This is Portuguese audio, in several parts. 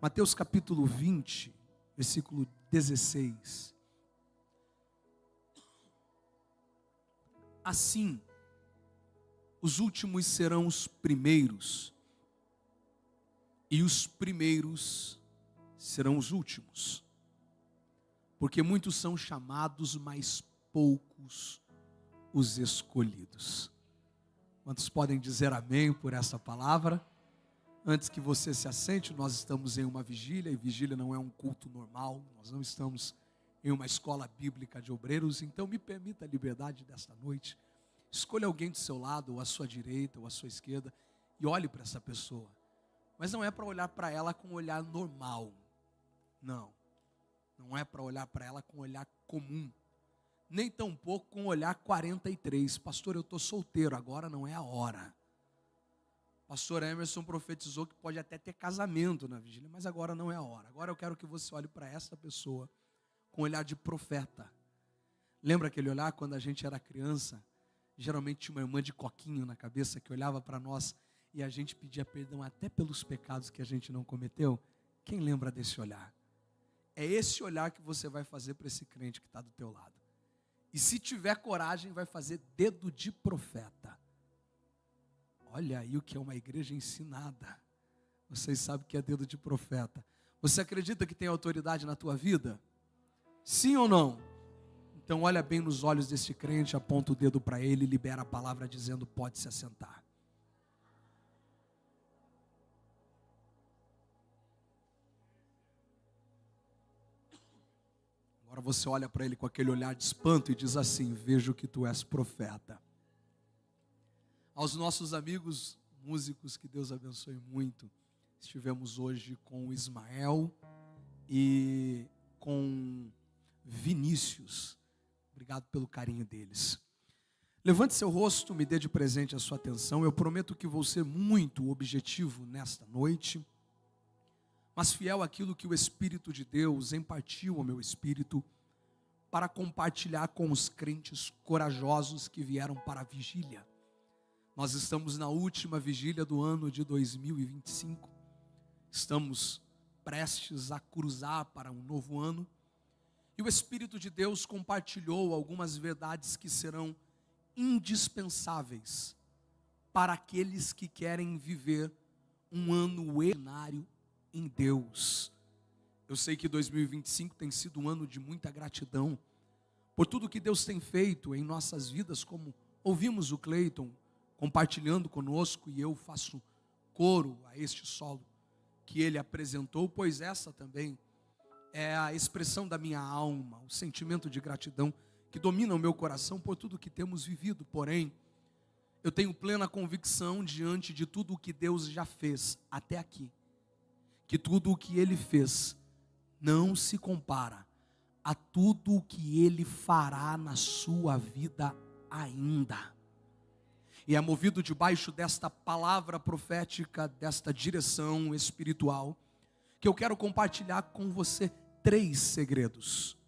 Mateus capítulo 20, versículo 16. Assim, os últimos serão os primeiros, e os primeiros serão os últimos. Porque muitos são chamados, mas poucos os escolhidos. Quantos podem dizer amém por essa palavra? Antes que você se assente, nós estamos em uma vigília, e vigília não é um culto normal, nós não estamos em uma escola bíblica de obreiros, então me permita a liberdade desta noite. Escolha alguém do seu lado, ou à sua direita, ou à sua esquerda, e olhe para essa pessoa. Mas não é para olhar para ela com um olhar normal, não é para olhar para ela com um olhar comum, nem tampouco com um olhar 43, pastor, eu estou solteiro, agora não é a hora. Pastor Emerson profetizou que pode até ter casamento na vigília, mas agora não é a hora. Agora eu quero que você olhe para essa pessoa com um olhar de profeta. Lembra aquele olhar quando a gente era criança? Geralmente tinha uma irmã de coquinho na cabeça que olhava para nós e a gente pedia perdão até pelos pecados que a gente não cometeu. Quem lembra desse olhar? É esse olhar que você vai fazer para esse crente que está do teu lado. E se tiver coragem, vai fazer dedo de profeta. Olha aí o que é uma igreja ensinada. Vocês sabem o que é dedo de profeta. Você acredita que tem autoridade na tua vida? Sim ou não? Então olha bem nos olhos desse crente, aponta o dedo para ele e libera a palavra dizendo, pode se assentar. Agora você olha para ele com aquele olhar de espanto e diz assim, vejo que tu és profeta. Aos nossos amigos músicos, que Deus abençoe muito. Estivemos hoje com o Ismael e com Vinícius. Obrigado pelo carinho deles. Levante seu rosto, me dê de presente a sua atenção. Eu prometo que vou ser muito objetivo nesta noite, mas fiel àquilo que o Espírito de Deus impartiu ao meu espírito para compartilhar com os crentes corajosos que vieram para a vigília. Nós estamos na última vigília do ano de 2025. Estamos prestes a cruzar para um novo ano. E o Espírito de Deus compartilhou algumas verdades que serão indispensáveis para aqueles que querem viver um ano extraordinário em Deus. Eu sei que 2025 tem sido um ano de muita gratidão por tudo que Deus tem feito em nossas vidas, como ouvimos o Cleiton compartilhando conosco, e eu faço coro a este solo que ele apresentou, pois essa também é a expressão da minha alma, o sentimento de gratidão que domina o meu coração por tudo que temos vivido. Porém, eu tenho plena convicção diante de tudo o que Deus já fez até aqui, que tudo o que Ele fez não se compara a tudo o que Ele fará na sua vida ainda. E é movido debaixo desta palavra profética, desta direção espiritual, que eu quero compartilhar com você 3 segredos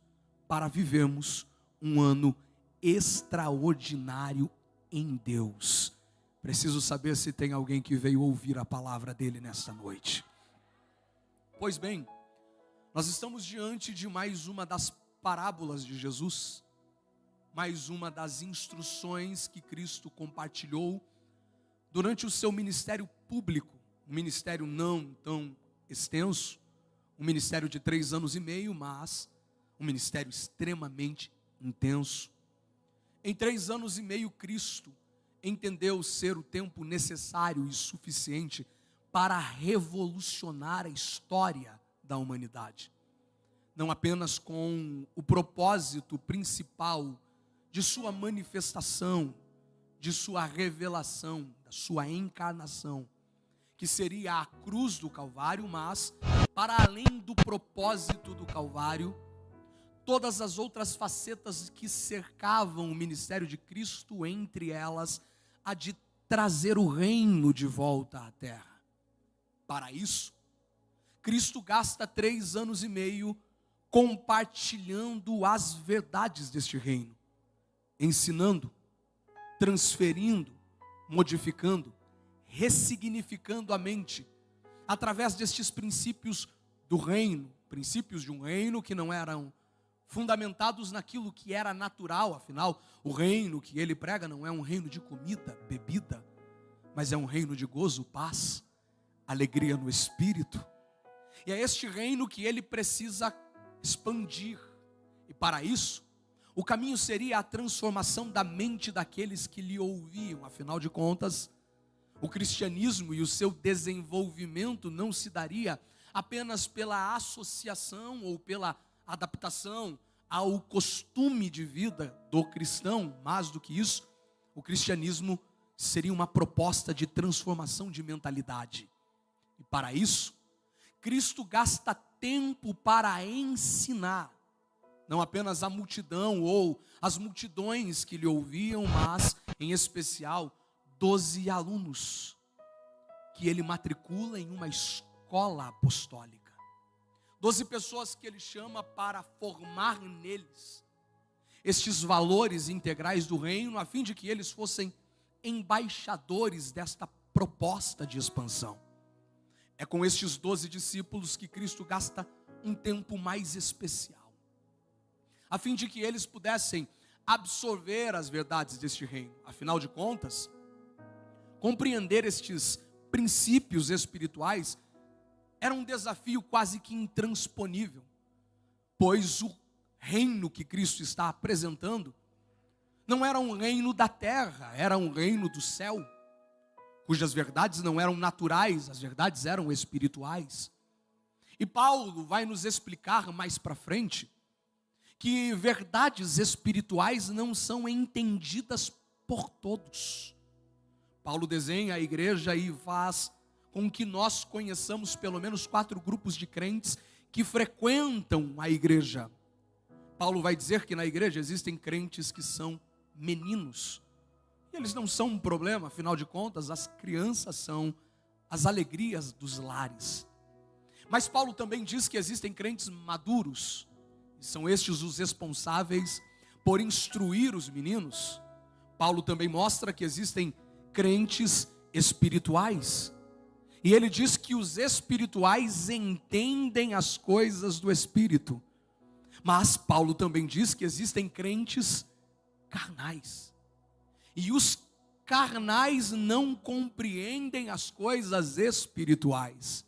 para vivermos um ano extraordinário em Deus. Preciso saber se tem alguém que veio ouvir a palavra dele nesta noite. Pois bem, nós estamos diante de mais uma das parábolas de Jesus, mais uma das instruções que Cristo compartilhou durante o seu ministério público, um ministério não tão extenso, um ministério de 3 anos e meio, mas um ministério extremamente intenso. Em 3 anos e meio, Cristo entendeu ser o tempo necessário e suficiente para revolucionar a história da humanidade. Não apenas com o propósito principal de sua manifestação, de sua revelação, da sua encarnação, que seria a cruz do Calvário, mas para além do propósito do Calvário, todas as outras facetas que cercavam o ministério de Cristo, entre elas a de trazer o reino de volta à terra. Para isso, Cristo gasta 3 anos e meio compartilhando as verdades deste reino, ensinando, transferindo, modificando, ressignificando a mente, através destes princípios do reino, princípios de um reino que não eram fundamentados naquilo que era natural. Afinal, o reino que ele prega não é um reino de comida, bebida, mas é um reino de gozo, paz, alegria no espírito. E é este reino que ele precisa expandir. E para isso, o caminho seria a transformação da mente daqueles que lhe ouviam. Afinal de contas, o cristianismo e o seu desenvolvimento não se daria apenas pela associação ou pela adaptação ao costume de vida do cristão. Mais do que isso, o cristianismo seria uma proposta de transformação de mentalidade. E para isso, Cristo gasta tempo para ensinar, não apenas a multidão ou as multidões que lhe ouviam, mas, em especial, 12 alunos que ele matricula em uma escola apostólica. 12 pessoas que ele chama para formar neles estes valores integrais do reino, a fim de que eles fossem embaixadores desta proposta de expansão. É com estes 12 discípulos que Cristo gasta um tempo mais especial, a fim de que eles pudessem absorver as verdades deste reino. Afinal de contas, compreender estes princípios espirituais era um desafio quase que intransponível, pois o reino que Cristo está apresentando não era um reino da terra, era um reino do céu, cujas verdades não eram naturais, as verdades eram espirituais. E Paulo vai nos explicar mais para frente que verdades espirituais não são entendidas por todos. Paulo desenha a igreja e faz com que nós conheçamos pelo menos 4 grupos de crentes que frequentam a igreja. Paulo vai dizer que na igreja existem crentes que são meninos. E eles não são um problema, afinal de contas, as crianças são as alegrias dos lares. Mas Paulo também diz que existem crentes maduros, e são estes os responsáveis por instruir os meninos. Paulo também mostra que existem crentes espirituais, e ele diz que os espirituais entendem as coisas do Espírito. Mas Paulo também diz que existem crentes carnais, e os carnais não compreendem as coisas espirituais.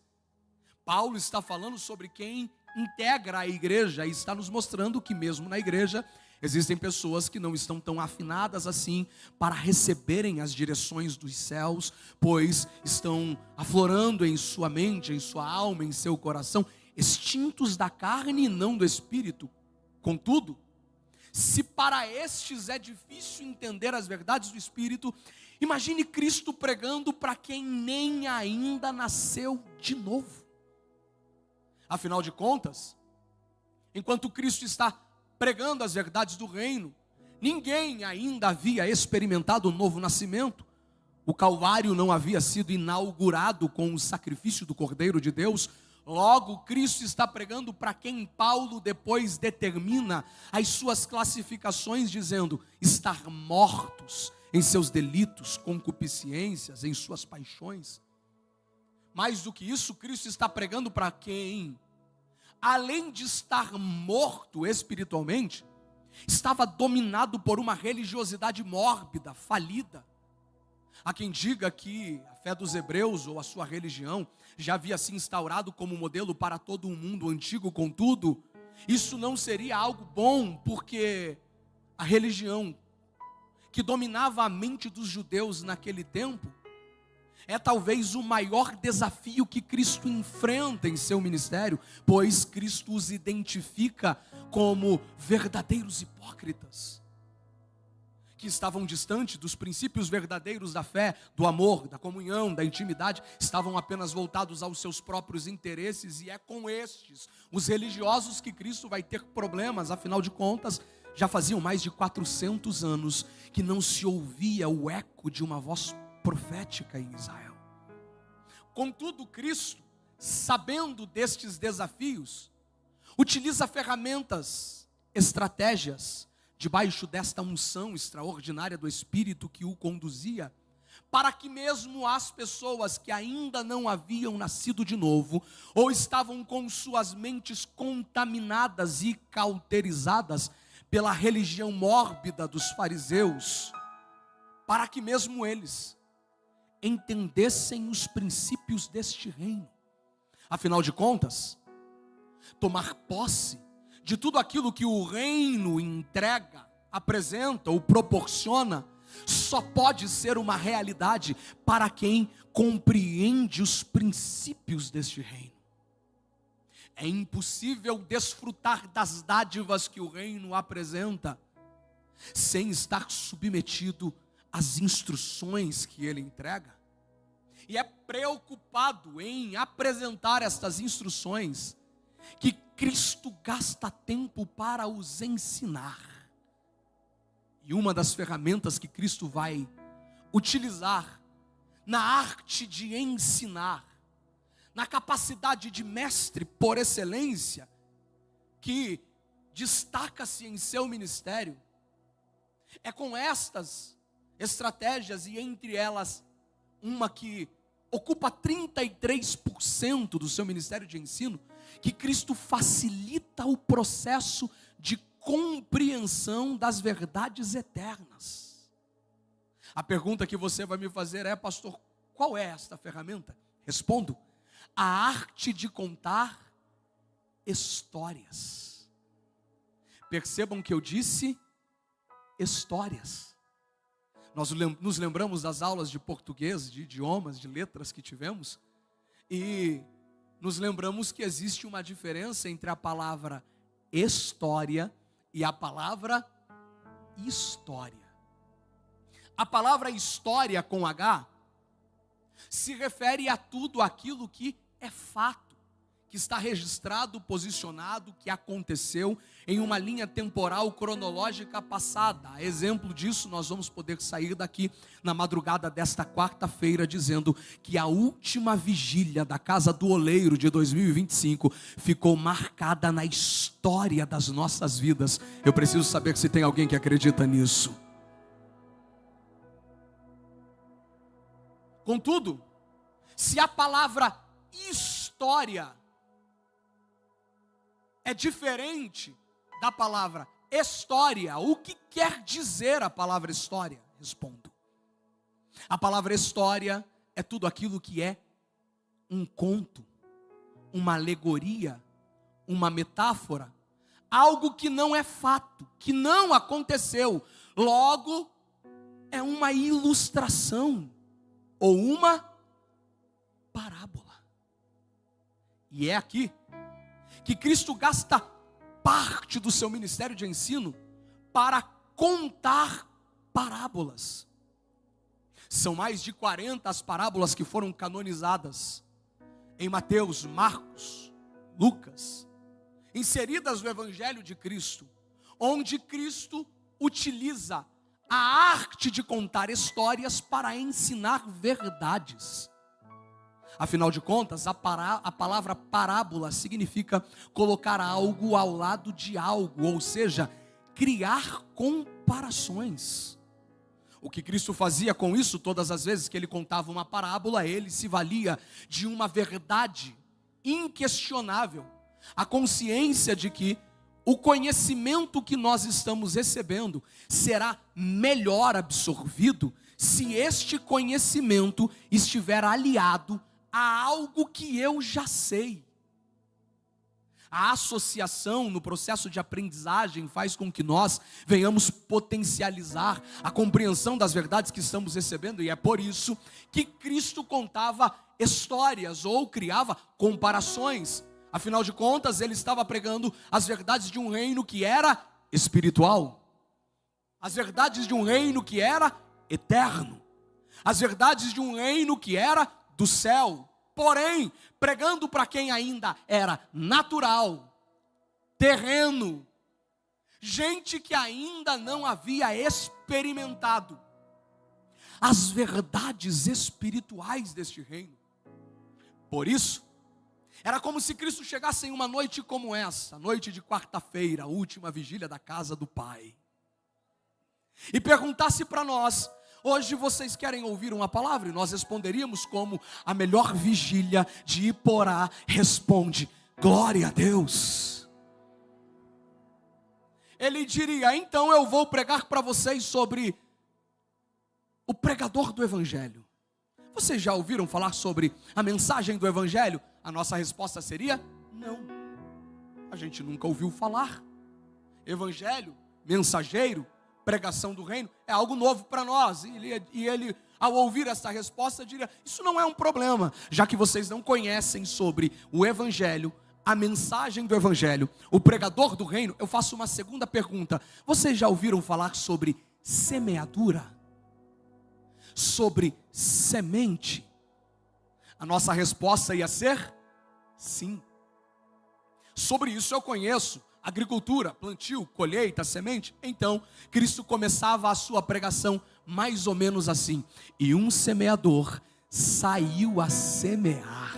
Paulo está falando sobre quem integra a igreja e está nos mostrando que mesmo na igreja existem pessoas que não estão tão afinadas assim para receberem as direções dos céus, pois estão aflorando em sua mente, em sua alma, em seu coração, extintos da carne e não do espírito. Contudo, se para estes é difícil entender as verdades do Espírito, imagine Cristo pregando para quem nem ainda nasceu de novo. Afinal de contas, enquanto Cristo está pregando as verdades do reino, ninguém ainda havia experimentado o novo nascimento. O Calvário não havia sido inaugurado com o sacrifício do Cordeiro de Deus. Logo, Cristo está pregando para quem Paulo depois determina as suas classificações, dizendo: estar mortos em seus delitos, concupiscências, em suas paixões. Mais do que isso, Cristo está pregando para quem, além de estar morto espiritualmente, estava dominado por uma religiosidade mórbida, falida. Há quem diga que a fé dos hebreus ou a sua religião já havia se instaurado como modelo para todo o mundo antigo. Contudo, isso não seria algo bom, porque a religião que dominava a mente dos judeus naquele tempo é talvez o maior desafio que Cristo enfrenta em seu ministério, pois Cristo os identifica como verdadeiros hipócritas, que estavam distantes dos princípios verdadeiros da fé, do amor, da comunhão, da intimidade, estavam apenas voltados aos seus próprios interesses, e é com estes, os religiosos, que Cristo vai ter problemas. Afinal de contas, já faziam mais de 400 anos que não se ouvia o eco de uma voz profética em Israel. Contudo, Cristo, sabendo destes desafios, utiliza ferramentas, estratégias, debaixo desta unção extraordinária do Espírito que o conduzia, para que mesmo as pessoas que ainda não haviam nascido de novo, ou estavam com suas mentes contaminadas e cauterizadas pela religião mórbida dos fariseus, para que mesmo eles entendessem os princípios deste reino. Afinal de contas, tomar posse de tudo aquilo que o reino entrega, apresenta ou proporciona, só pode ser uma realidade para quem compreende os princípios deste reino. É impossível desfrutar das dádivas que o reino apresenta sem estar submetido às instruções que ele entrega. E é preocupado em apresentar estas instruções que Cristo gasta tempo para os ensinar. E uma das ferramentas que Cristo vai utilizar na arte de ensinar, na capacidade de mestre por excelência, que destaca-se em seu ministério, é com estas estratégias, e entre elas uma que ocupa 33% do seu ministério de ensino, que Cristo facilita o processo de compreensão das verdades eternas. A pergunta que você vai me fazer é: pastor, qual é esta ferramenta? Respondo: a arte de contar histórias. Percebam que eu disse histórias. Nós nos lembramos das aulas de português, de idiomas, de letras que tivemos, e nos lembramos que existe uma diferença entre a palavra história e a palavra história. A palavra história com H se refere a tudo aquilo que é fato, que está registrado, posicionado, que aconteceu em uma linha temporal cronológica passada. A exemplo disso, nós vamos poder sair daqui na madrugada desta quarta-feira dizendo que a última vigília da Casa do Oleiro de 2025 ficou marcada na história das nossas vidas. Eu preciso saber se tem alguém que acredita nisso. Contudo, se a palavra história é diferente da palavra história, o que quer dizer a palavra história? Respondo: a palavra história é tudo aquilo que é um conto, uma alegoria, uma metáfora, algo que não é fato, que não aconteceu, logo é uma ilustração ou uma parábola. E é aqui que Cristo gasta parte do seu ministério de ensino para contar parábolas. São mais de 40 as parábolas que foram canonizadas em Mateus, Marcos, Lucas, inseridas no Evangelho de Cristo, onde Cristo utiliza a arte de contar histórias para ensinar verdades. Afinal de contas, a palavra parábola significa colocar algo ao lado de algo, ou seja, criar comparações. O que Cristo fazia com isso, todas as vezes que ele contava uma parábola, ele se valia de uma verdade inquestionável, a consciência de que o conhecimento que nós estamos recebendo será melhor absorvido se este conhecimento estiver aliado a algo que eu já sei. A associação no processo de aprendizagem faz com que nós venhamos potencializar a compreensão das verdades que estamos recebendo, e é por isso que Cristo contava histórias ou criava comparações. Afinal de contas, ele estava pregando as verdades de um reino que era espiritual, as verdades de um reino que era eterno, as verdades de um reino que era do céu, porém, pregando para quem ainda era natural, terreno, gente que ainda não havia experimentado as verdades espirituais deste reino. Por isso, era como se Cristo chegasse em uma noite como essa, noite de quarta-feira, última vigília da casa do Pai, e perguntasse para nós: Hoje vocês querem ouvir uma palavra? E nós responderíamos como a melhor vigília de Iporá responde: glória a Deus. Ele diria: então eu vou pregar para vocês sobre o pregador do Evangelho. Vocês já ouviram falar sobre a mensagem do Evangelho? A nossa resposta seria: não. A gente nunca ouviu falar. Evangelho, mensageiro, pregação do reino, é algo novo para nós. E ele, ao ouvir essa resposta, diria: isso não é um problema, já que vocês não conhecem sobre o Evangelho, a mensagem do Evangelho, o pregador do reino. Eu faço uma segunda pergunta: vocês já ouviram falar sobre semeadura? Sobre semente? A nossa resposta ia ser sim. Sobre isso eu conheço: agricultura, plantio, colheita, semente. Então, Cristo começava a sua pregação mais ou menos assim: e um semeador saiu a semear.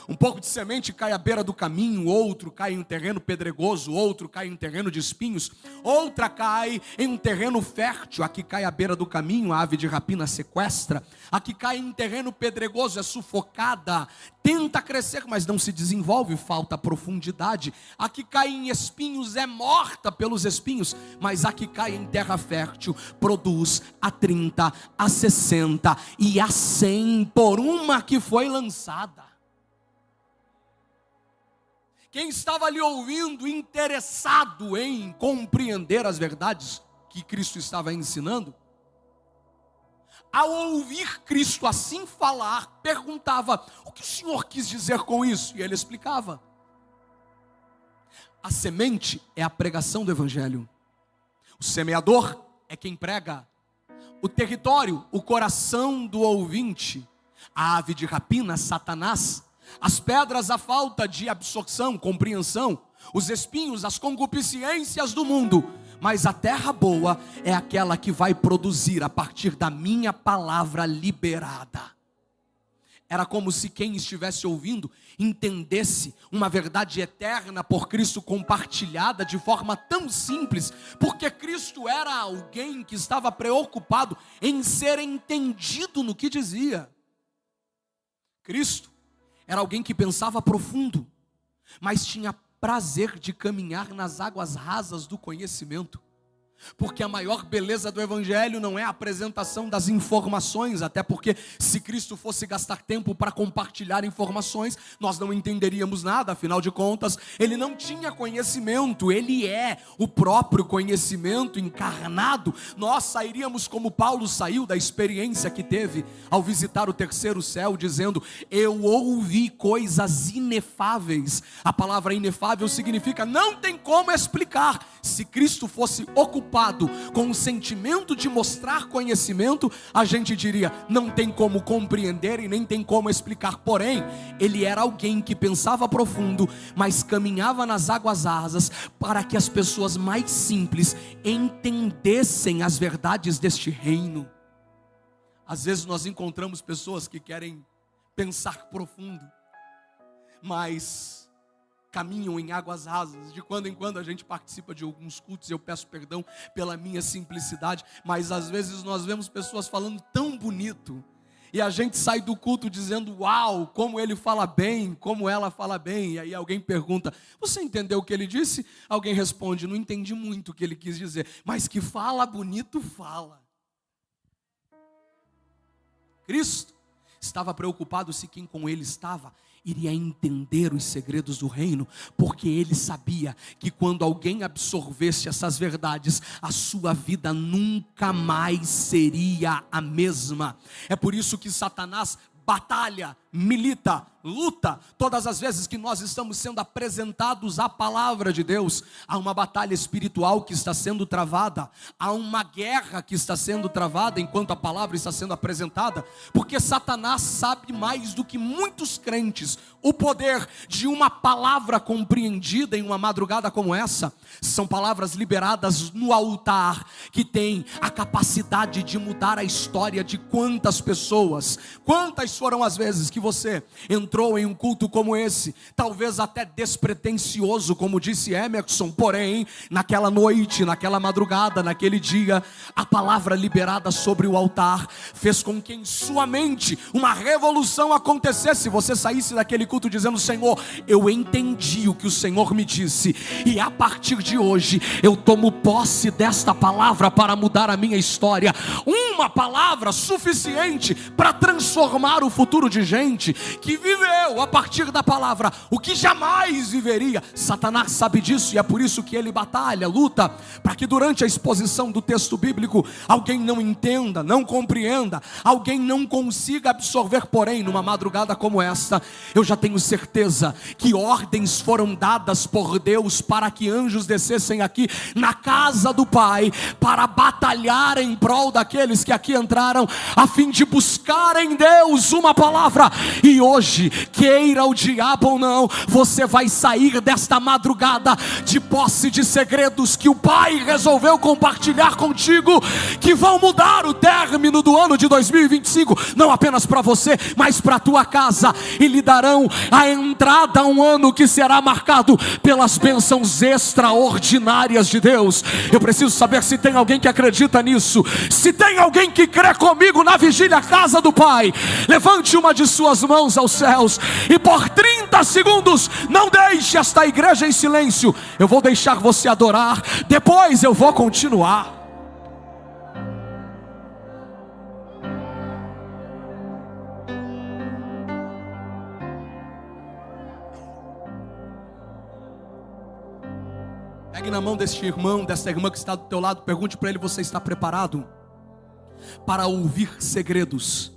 Um pouco de semente cai à beira do caminho, outro cai em um terreno pedregoso, outro cai em um terreno de espinhos, outra cai em um terreno fértil. Aqui cai à beira do caminho, a ave de rapina sequestra. Aqui cai em um terreno pedregoso, é sufocada, tenta crescer, mas não se desenvolve, falta profundidade. Aqui cai em espinhos, é morta pelos espinhos. Mas aqui cai em terra fértil, produz a 30, a 60 e a 100 por uma que foi lançada. Quem estava ali ouvindo, interessado em compreender as verdades que Cristo estava ensinando, ao ouvir Cristo assim falar, perguntava: o que o Senhor quis dizer com isso? E ele explicava: a semente é a pregação do Evangelho, o semeador é quem prega, o território, o coração do ouvinte, a ave de rapina, Satanás, as pedras, a falta de absorção, compreensão, os espinhos, as concupiscências do mundo. Mas a terra boa é aquela que vai produzir a partir da minha palavra liberada. Era como se quem estivesse ouvindo entendesse uma verdade eterna por Cristo compartilhada de forma tão simples, porque Cristo era alguém que estava preocupado em ser entendido no que dizia. Cristo era alguém que pensava profundo, mas tinha prazer de caminhar nas águas rasas do conhecimento. Porque a maior beleza do Evangelho não é a apresentação das informações, até porque se Cristo fosse gastar tempo para compartilhar informações, nós não entenderíamos nada. Afinal de contas, ele não tinha conhecimento, ele é o próprio conhecimento encarnado. Nós sairíamos como Paulo saiu da experiência que teve ao visitar o terceiro céu, dizendo: eu ouvi coisas inefáveis. A palavra inefável significa não tem como explicar. Se Cristo fosse ocupado com o sentimento de mostrar conhecimento, a gente diria: não tem como compreender e nem tem como explicar. Porém, ele era alguém que pensava profundo, mas caminhava nas águas rasas para que as pessoas mais simples entendessem as verdades deste reino. Às vezes nós encontramos pessoas que querem pensar profundo, mas caminham em águas rasas. De quando em quando a gente participa de alguns cultos, eu peço perdão pela minha simplicidade, mas às vezes nós vemos pessoas falando tão bonito, e a gente sai do culto dizendo: uau, como ele fala bem, como ela fala bem. E aí alguém pergunta: você entendeu o que ele disse? Alguém responde: não entendi muito o que ele quis dizer, mas que fala bonito, fala. Cristo estava preocupado se quem com ele estava iria entender os segredos do reino, porque ele sabia que quando alguém absorvesse essas verdades, a sua vida nunca mais seria a mesma. É por isso que Satanás batalha, milita, luta. Todas as vezes que nós estamos sendo apresentados à palavra de Deus, há uma batalha espiritual que está sendo travada, há uma guerra que está sendo travada enquanto a palavra está sendo apresentada, porque Satanás sabe mais do que muitos crentes o poder de uma palavra compreendida em uma madrugada como essa. São palavras liberadas no altar que tem a capacidade de mudar a história de quantas pessoas. Quantas foram as vezes que você entrou entrou em um culto como esse, talvez até despretensioso, como disse Emerson, porém, naquela noite, naquela madrugada, naquele dia, a palavra liberada sobre o altar fez com que em sua mente uma revolução acontecesse. Você saísse daquele culto dizendo: Senhor, eu entendi o que o Senhor me disse, e a partir de hoje eu tomo posse desta palavra para mudar a minha história. Uma palavra suficiente para transformar o futuro de gente que viveu a partir da palavra o que jamais viveria. Satanás sabe disso, e é por isso que ele batalha, luta, para que durante a exposição do texto bíblico alguém não entenda, não compreenda, alguém não consiga absorver. Porém, numa madrugada como esta, eu já tenho certeza que ordens foram dadas por Deus para que anjos descessem aqui na casa do Pai, para batalhar em prol daqueles que aqui entraram, a fim de buscar em Deus uma palavra. E hoje, queira o diabo ou não, você vai sair desta madrugada de posse de segredos que o Pai resolveu compartilhar contigo, que vão mudar o término do ano de 2025, não apenas para você, mas para a tua casa, e lhe darão a entrada a um ano que será marcado pelas bênçãos extraordinárias de Deus. Eu preciso saber se tem alguém que acredita nisso. Se tem alguém que crê comigo na vigília Casa do Pai, levante uma de suas mãos aos céus e por 30 segundos não deixe esta igreja em silêncio. Eu vou deixar você adorar, depois eu vou continuar. Pegue na mão deste irmão, desta irmã que está do teu lado, pergunte para ele: você está preparado para ouvir segredos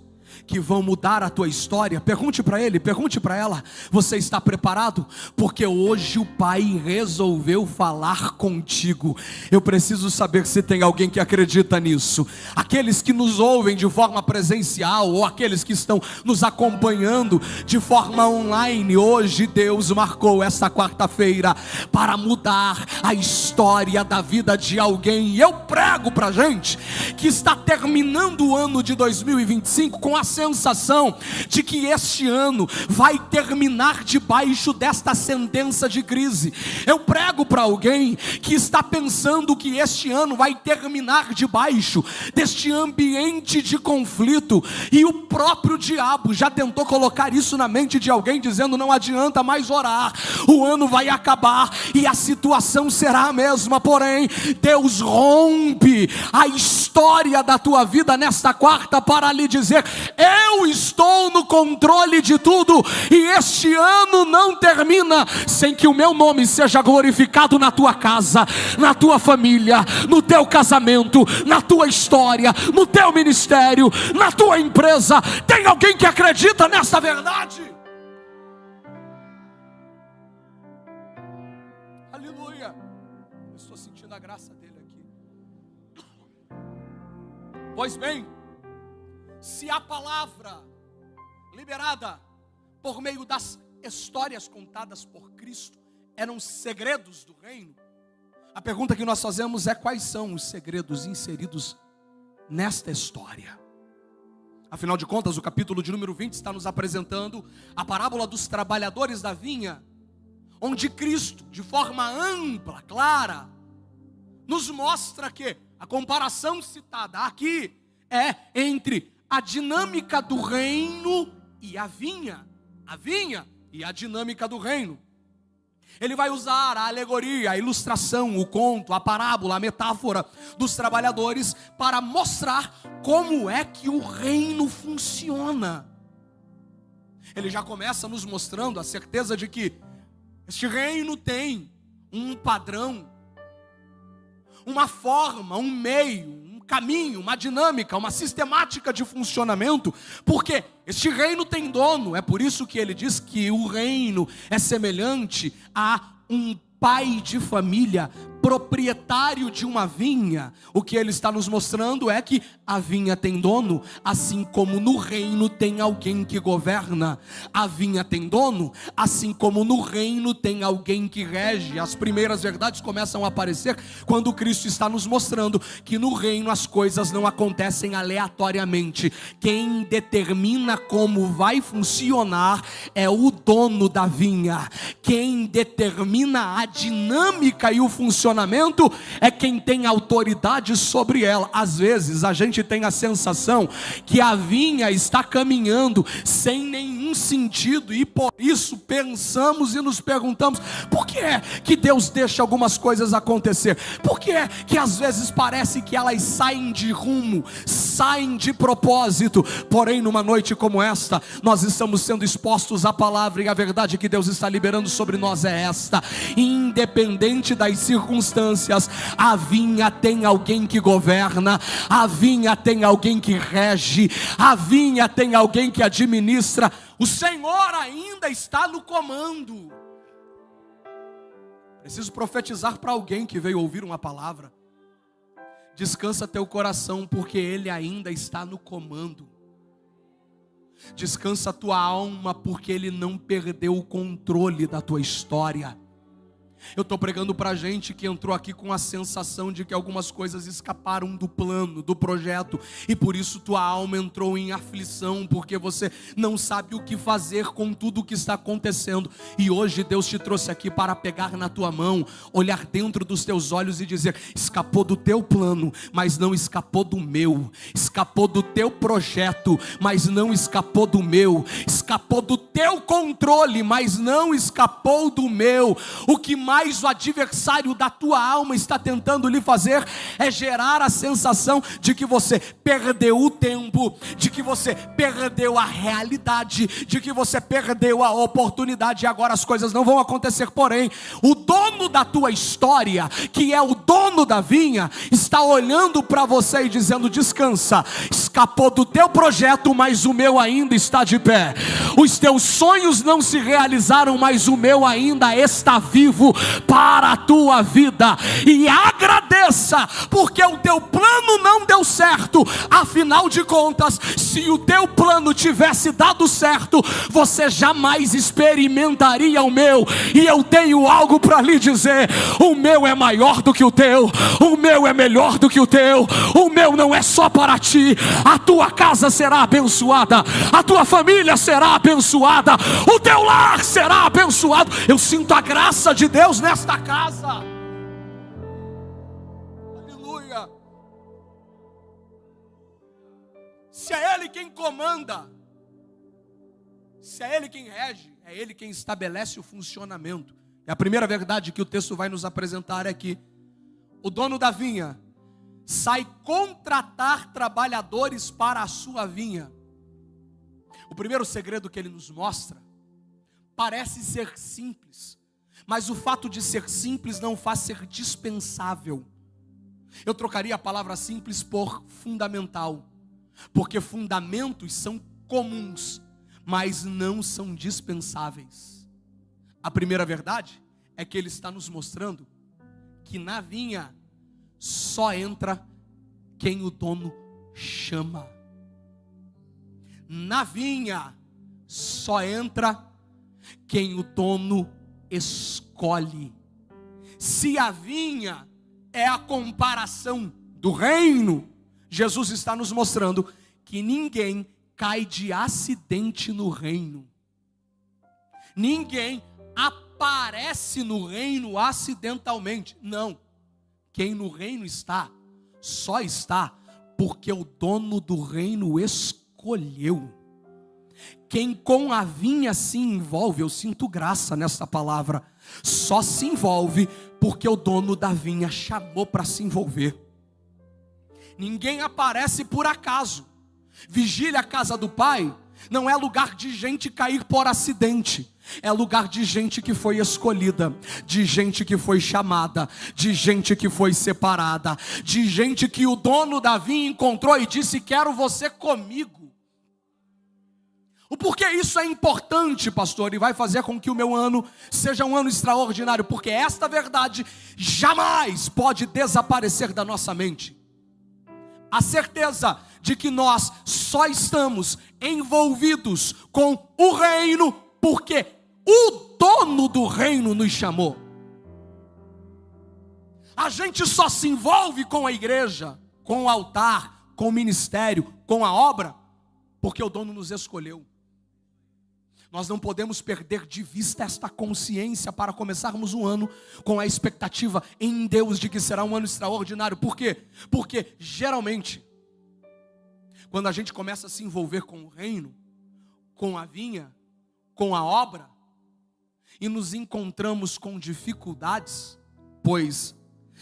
que vão mudar a tua história? Pergunte para ele, pergunte para ela: você está preparado? Porque hoje o Pai resolveu falar contigo. Eu preciso saber se tem alguém que acredita nisso. Aqueles que nos ouvem de forma presencial, ou aqueles que estão nos acompanhando de forma online, hoje Deus marcou esta quarta-feira para mudar a história da vida de alguém. E eu prego para gente que está terminando o ano de 2025 com a sensação de que este ano vai terminar debaixo desta sentença de crise. Eu prego para alguém que está pensando que este ano vai terminar debaixo deste ambiente de conflito, e o próprio diabo já tentou colocar isso na mente de alguém, dizendo: não adianta mais orar, o ano vai acabar e a situação será a mesma. Porém, Deus rompe a história da tua vida nesta quarta para lhe dizer: eu estou no controle de tudo, e este ano não termina sem que o meu nome seja glorificado na tua casa, na tua família, no teu casamento, na tua história, no teu ministério, na tua empresa. Tem alguém que acredita nessa verdade? Aleluia. Eu estou sentindo a graça dele aqui. Pois bem, se a palavra liberada por meio das histórias contadas por Cristo eram segredos do reino, a pergunta que nós fazemos é: quais são os segredos inseridos nesta história? Afinal de contas, o capítulo de número 20 está nos apresentando a parábola dos trabalhadores da vinha, onde Cristo, de forma ampla, clara, nos mostra que a comparação citada aqui é entre a dinâmica do reino e a vinha e a dinâmica do reino. Ele vai usar a alegoria, a ilustração, o conto, a parábola, a metáfora dos trabalhadores para mostrar como é que o reino funciona. Ele já começa nos mostrando a certeza de que este reino tem um padrão, uma forma, um meio, um caminho, uma dinâmica, uma sistemática de funcionamento, porque este reino tem dono. É por isso que ele diz que o reino é semelhante a um pai de família proprietário de uma vinha, o que ele está nos mostrando é que a vinha tem dono, assim como no reino tem alguém que governa. A vinha tem dono, assim como no reino tem alguém que rege. As primeiras verdades começam a aparecer quando Cristo está nos mostrando que no reino as coisas não acontecem aleatoriamente. Quem determina como vai funcionar é o dono da vinha. Quem determina a dinâmica e o funcionamento é quem tem autoridade sobre ela. Às vezes a gente tem a sensação que a vinha está caminhando sem nenhum sentido, e por isso pensamos e nos perguntamos: por que é que Deus deixa algumas coisas acontecer? Por que é que às vezes parece que elas saem de rumo, saem de propósito? Porém, numa noite como esta, nós estamos sendo expostos à palavra, e a verdade que Deus está liberando sobre nós é esta: independente das circunstâncias, a vinha tem alguém que governa, a vinha tem alguém que rege, a vinha tem alguém que administra. O Senhor ainda está no comando. Preciso profetizar para alguém que veio ouvir uma palavra: descansa teu coração, porque Ele ainda está no comando. Descansa tua alma, porque Ele não perdeu o controle da tua história. Eu estou pregando para gente que entrou aqui com a sensação de que algumas coisas escaparam do plano, do projeto, e por isso tua alma entrou em aflição, porque você não sabe o que fazer com tudo o que está acontecendo. E hoje Deus te trouxe aqui para pegar na tua mão, olhar dentro dos teus olhos e dizer: escapou do teu plano, mas não escapou do meu. Escapou do teu projeto, mas não escapou do meu. Escapou do teu controle, mas não escapou do meu. O que mais o adversário da tua alma está tentando lhe fazer é gerar a sensação de que você perdeu o tempo, de que você perdeu a realidade, de que você perdeu a oportunidade, e agora as coisas não vão acontecer. Porém, o dono da tua história, que é o dono da vinha, está olhando para você e dizendo: descansa, escapou do teu projeto, mas o meu ainda está de pé. Os teus sonhos não se realizaram, mas o meu ainda está vivo para a tua vida. E agradeça, porque o teu plano não deu certo. Afinal de contas, se o teu plano tivesse dado certo, você jamais experimentaria o meu. E eu tenho algo para lhe dizer: o meu é maior do que o teu, o meu é melhor do que o teu, o meu não é só para ti. A tua casa será abençoada, a tua família será abençoada, o teu lar será abençoado. Eu sinto a graça de Deus nesta casa. Aleluia. Se é Ele quem comanda, se é Ele quem rege, é Ele quem estabelece o funcionamento. E a primeira verdade que o texto vai nos apresentar é que o dono da vinha sai contratar trabalhadores para a sua vinha. O primeiro segredo que ele nos mostra parece ser simples, mas o fato de ser simples não faz ser dispensável. Eu trocaria a palavra simples por fundamental, porque fundamentos são comuns, mas não são dispensáveis. A primeira verdade é que ele está nos mostrando que na vinha só entra quem o dono chama. Na vinha só entra quem o dono escolhe. Se a vinha é a comparação do reino, Jesus está nos mostrando que ninguém cai de acidente no reino. Ninguém aparece no reino acidentalmente. Não. Quem no reino está, só está porque o dono do reino escolheu. Quem com a vinha se envolve, eu sinto graça nessa palavra, só se envolve porque o dono da vinha chamou para se envolver. Ninguém aparece por acaso. Vigília a casa do Pai não é lugar de gente cair por acidente. É lugar de gente que foi escolhida, de gente que foi chamada, de gente que foi separada, de gente que o dono da vinha encontrou e disse: quero você comigo. O porquê isso é importante, pastor, e vai fazer com que o meu ano seja um ano extraordinário, porque esta verdade jamais pode desaparecer da nossa mente. A certeza de que nós só estamos envolvidos com o reino porque o dono do reino nos chamou. A gente só se envolve com a igreja, com o altar, com o ministério, com a obra, porque o dono nos escolheu. Nós não podemos perder de vista esta consciência para começarmos o ano com a expectativa em Deus de que será um ano extraordinário. Por quê? Porque geralmente, quando a gente começa a se envolver com o reino, com a vinha, com a obra, e nos encontramos com dificuldades, pois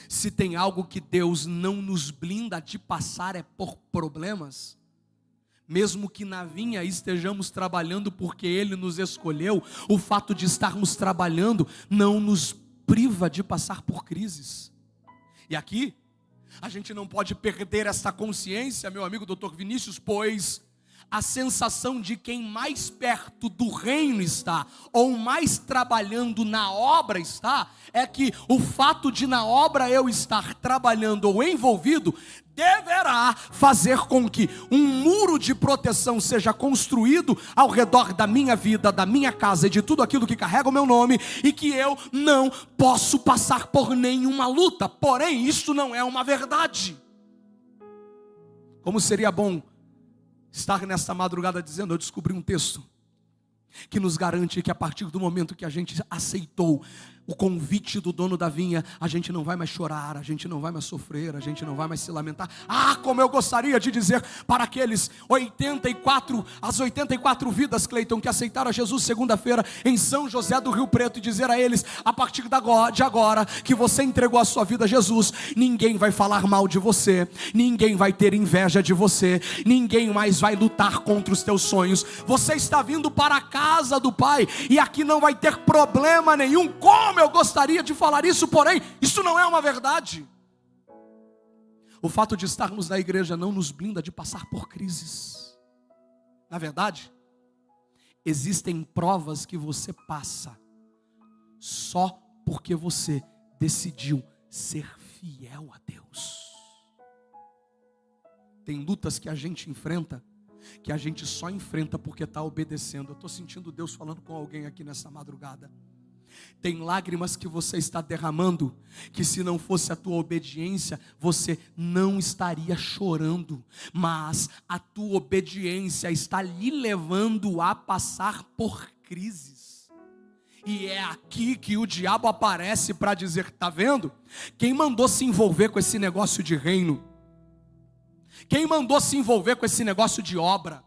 se tem algo que Deus não nos blinda de passar é por problemas. Mesmo que na vinha estejamos trabalhando porque Ele nos escolheu, o fato de estarmos trabalhando não nos priva de passar por crises. E aqui, a gente não pode perder essa consciência, meu amigo Dr. Vinícius, pois a sensação de quem mais perto do reino está, ou mais trabalhando na obra está, é que o fato de na obra eu estar trabalhando ou envolvido, deverá fazer com que um muro de proteção seja construído ao redor da minha vida, da minha casa e de tudo aquilo que carrega o meu nome, e que eu não posso passar por nenhuma luta. Porém, isso não é uma verdade. Como seria bom estar nesta madrugada dizendo: eu descobri um texto que nos garante que a partir do momento que a gente aceitou o convite do dono da vinha, a gente não vai mais chorar, a gente não vai mais sofrer, a gente não vai mais se lamentar. Ah, como eu gostaria de dizer para aqueles 84 vidas, Cleiton, que aceitaram a Jesus segunda-feira em São José do Rio Preto, e dizer a eles: a partir de agora que você entregou a sua vida a Jesus, ninguém vai falar mal de você, ninguém vai ter inveja de você, ninguém mais vai lutar contra os teus sonhos. Você está vindo para a casa do Pai, e aqui não vai ter problema nenhum. Como eu gostaria de falar isso, porém, isso não é uma verdade. O fato de estarmos na igreja não nos blinda de passar por crises. Na verdade, existem provas que você passa só porque você decidiu ser fiel a Deus. Tem lutas que a gente enfrenta, que a gente só enfrenta porque está obedecendo. Eu estou sentindo Deus falando com alguém aqui nessa madrugada. Tem lágrimas que você está derramando, que se não fosse a tua obediência, você não estaria chorando, mas a tua obediência está lhe levando a passar por crises. E é aqui que o diabo aparece para dizer: está vendo? Quem mandou se envolver com esse negócio de reino? Quem mandou se envolver com esse negócio de obra?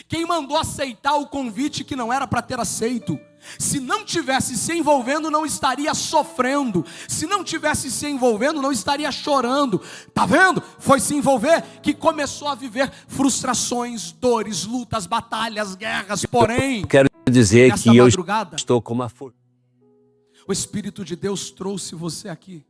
Quem mandou aceitar o convite que não era para ter aceito? Se não tivesse se envolvendo, não estaria sofrendo. Se não tivesse se envolvendo, não estaria chorando. Tá vendo? Foi se envolver que começou a viver frustrações, dores, lutas, batalhas, guerras. Porém, quero dizer que eu estou com uma força. O Espírito de Deus trouxe você aqui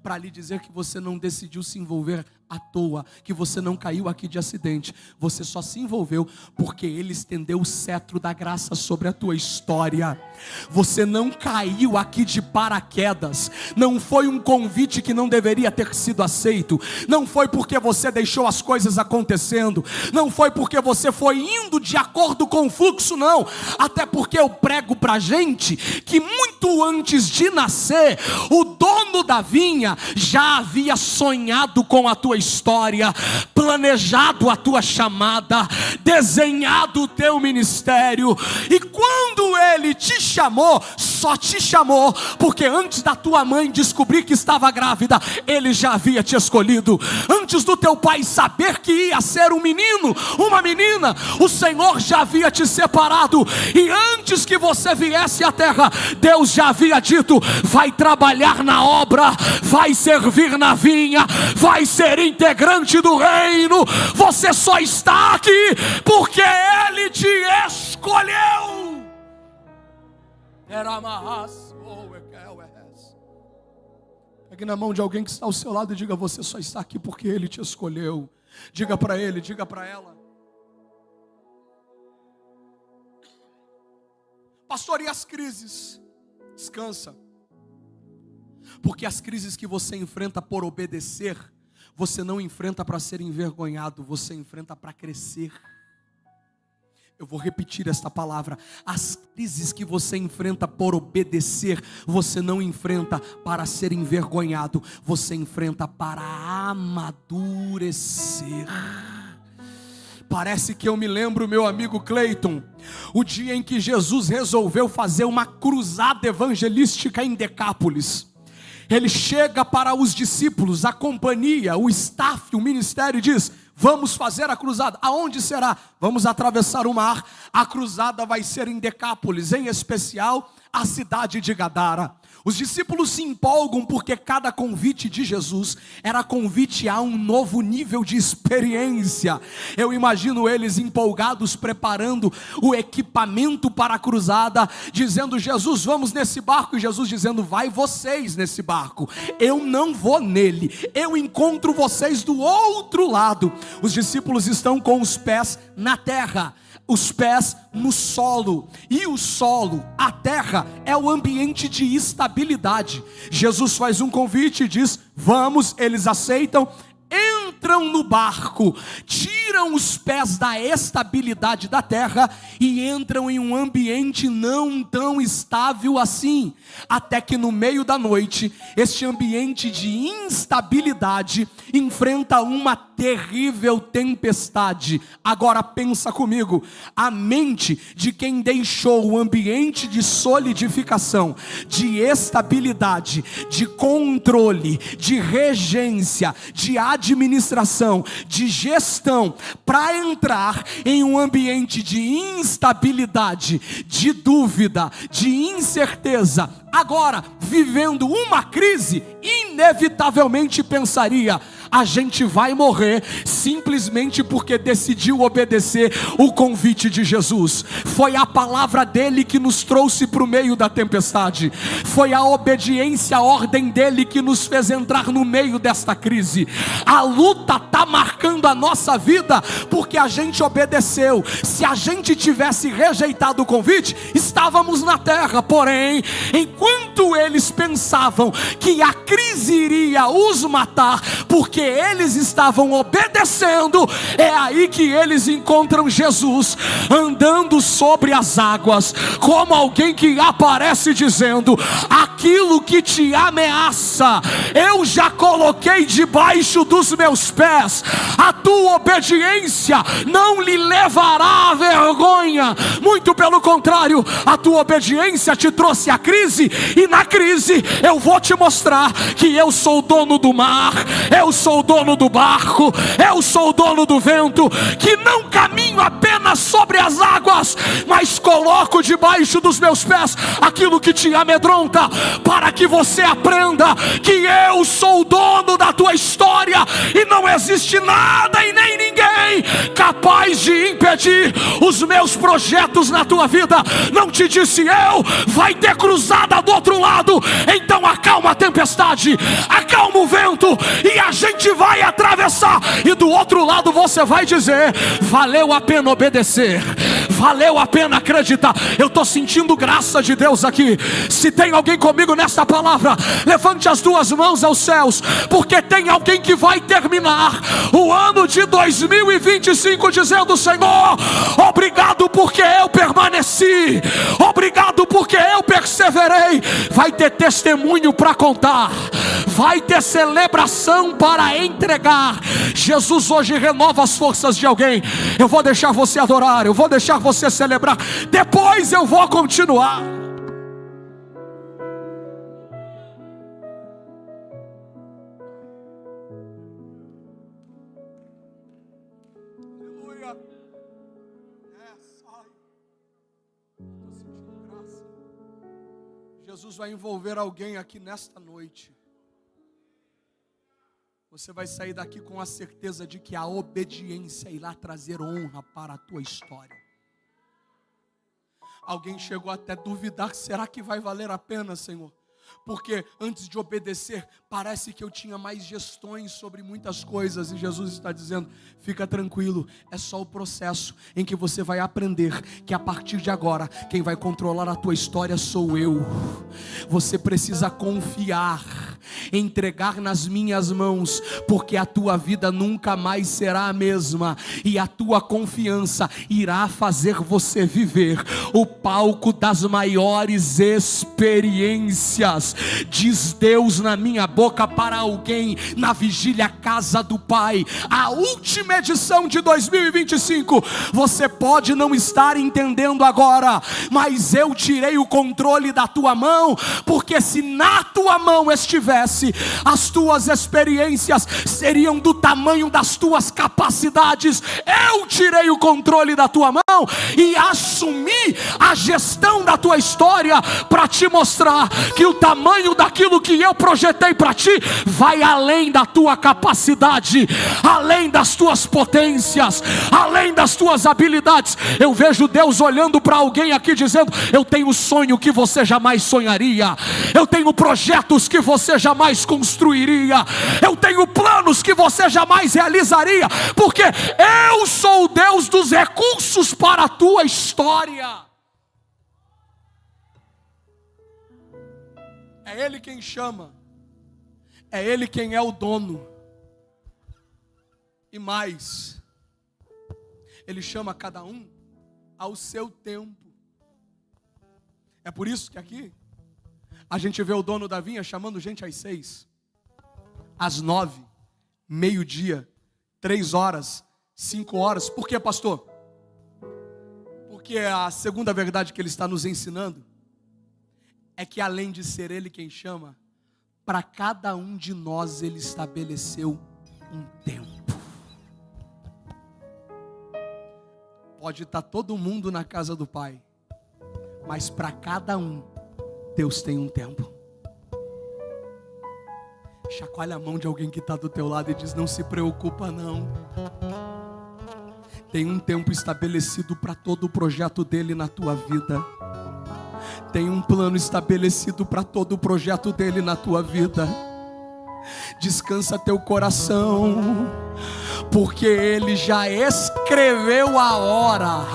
para lhe dizer que você não decidiu se envolver à toa, que você não caiu aqui de acidente. Você só se envolveu porque Ele estendeu o cetro da graça sobre a tua história. Você não caiu aqui de paraquedas. Não foi um convite que não deveria ter sido aceito. Não foi porque você deixou as coisas acontecendo. Não foi porque você foi indo de acordo com o fluxo, não. Até porque eu prego pra gente que muito antes de nascer, o dono da vinha já havia sonhado com a tua história, planejado a tua chamada, desenhado o teu ministério. E quando Ele te chamou, só te chamou porque antes da tua mãe descobrir que estava grávida, Ele já havia te escolhido. Antes do teu pai saber que ia ser um menino, uma menina, o Senhor já havia te separado. E antes que você viesse à terra, Deus já havia dito: vai trabalhar na obra, vai servir na vinha, vai ser integrante do reino. Você só está aqui porque Ele te escolheu. Pegue na mão de alguém que está ao seu lado e diga: você só está aqui porque Ele te escolheu. Diga para ele, diga para ela. Pastor, e as crises? Descansa. Porque as crises que você enfrenta por obedecer, você não enfrenta para ser envergonhado, você enfrenta para crescer. Eu vou repetir esta palavra. As crises que você enfrenta por obedecer, você não enfrenta para ser envergonhado, você enfrenta para amadurecer. Parece que eu me lembro, meu amigo Cleiton, o dia em que Jesus resolveu fazer uma cruzada evangelística em Decápolis. Ele chega para os discípulos, a companhia, o staff, o ministério, e diz: vamos fazer a cruzada. Aonde será? Vamos atravessar o mar. A cruzada vai ser em Decápolis, em especial a cidade de Gadara. Os discípulos se empolgam porque cada convite de Jesus era convite a um novo nível de experiência. Eu imagino eles empolgados, preparando o equipamento para a cruzada, dizendo: Jesus, vamos nesse barco. E Jesus dizendo: vai vocês nesse barco, eu não vou nele, eu encontro vocês do outro lado. Os discípulos estão com os pés na terra, os pés no solo, e o solo, a terra, é o ambiente de estabilidade. Jesus faz um convite e diz: vamos, eles aceitam, entram no barco, tiram os pés da estabilidade da terra e entram em um ambiente não tão estável assim, até que no meio da noite, este ambiente de instabilidade enfrenta uma terrível tempestade. Agora pensa comigo, a mente de quem deixou o ambiente de solidificação, de estabilidade, de controle, de regência, de administração, de gestão, para entrar em um ambiente de instabilidade, de dúvida, de incerteza, agora vivendo uma crise, inevitavelmente pensaria: a gente vai morrer simplesmente porque decidiu obedecer o convite de Jesus. Foi a palavra dele que nos trouxe para o meio da tempestade. Foi a obediência à ordem dele que nos fez entrar no meio desta crise. A luta está marcando a nossa vida porque a gente obedeceu. Se a gente tivesse rejeitado o convite, estávamos na terra. Porém, enquanto eles pensavam que a crise iria os matar, porque eles estavam obedecendo, é aí que eles encontram Jesus andando sobre as águas, como alguém que aparece dizendo: aquilo que te ameaça, eu já coloquei debaixo dos meus pés. A tua obediência não lhe levará à vergonha, muito pelo contrário, a tua obediência te trouxe a crise, e na crise eu vou te mostrar que eu sou o dono do mar, eu sou o dono do barco, eu sou o dono do vento, que não caminho apenas sobre as águas, mas coloco debaixo dos meus pés aquilo que te amedronta, para que você aprenda que eu sou o dono da tua história, e não existe nada e nem ninguém capaz de impedir os meus projetos na tua vida. Não te disse eu: vai ter cruzada do outro lado? Então acalma a tempestade, acalma o vento, e a gente vai atravessar, e do outro lado você vai dizer: valeu a pena obedecer, valeu a pena acreditar. Eu estou sentindo graça de Deus aqui. Se tem alguém comigo nesta palavra, levante as duas mãos aos céus, porque tem alguém que vai terminar o ano de 2025 dizendo: Senhor, obrigado porque eu permaneci, obrigado porque eu perseverei. Vai ter testemunho para contar, vai ter celebração para entregar. Jesus hoje renova as forças de alguém. Eu vou deixar você adorar, eu vou deixar você celebrar, depois eu vou continuar. Aleluia. Estou sentindo graça. Jesus vai envolver alguém aqui nesta noite. Você vai sair daqui com a certeza de que a obediência irá trazer honra para a tua história. Alguém chegou até a duvidar: será que vai valer a pena, Senhor? Porque antes de obedecer, parece que eu tinha mais gestões sobre muitas coisas. E Jesus está dizendo, fica tranquilo, é só o processo em que você vai aprender que a partir de agora, quem vai controlar a tua história sou eu. Você precisa confiar, entregar nas minhas mãos, porque a tua vida nunca mais será a mesma. E a tua confiança irá fazer você viver o palco das maiores experiências. Diz Deus na minha boca para alguém na vigília Casa do Pai, a última edição de 2025. Você pode não estar entendendo agora, mas eu tirei o controle da tua mão, porque se na tua mão estivesse, as tuas experiências seriam do tamanho das tuas capacidades. Eu tirei o controle da tua mão e assumi a gestão da tua história para te mostrar que o tamanho daquilo que eu projetei para ti vai além da tua capacidade, além das tuas potências, além das tuas habilidades. Eu vejo Deus olhando para alguém aqui dizendo, eu tenho sonho que você jamais sonharia, eu tenho projetos que você jamais construiria, eu tenho planos que você jamais realizaria, porque eu sou o Deus dos recursos para a tua história. É Ele quem chama, é Ele quem é o dono. E mais, Ele chama cada um ao seu tempo. É por isso que aqui a gente vê o dono da vinha chamando gente às 6, às 9, meio-dia, 3 horas, 5 horas. Por quê, pastor? Porque a segunda verdade que Ele está nos ensinando é que além de ser Ele quem chama, para cada um de nós Ele estabeleceu um tempo. Pode estar todo mundo na casa do Pai, mas para cada um, Deus tem um tempo. Chacoalha a mão de alguém que está do teu lado e diz, não se preocupa não. Tem um tempo estabelecido para todo o projeto dele na tua vida. Tem um plano estabelecido para todo o projeto dele na tua vida. Descansa teu coração, porque Ele já escreveu a hora.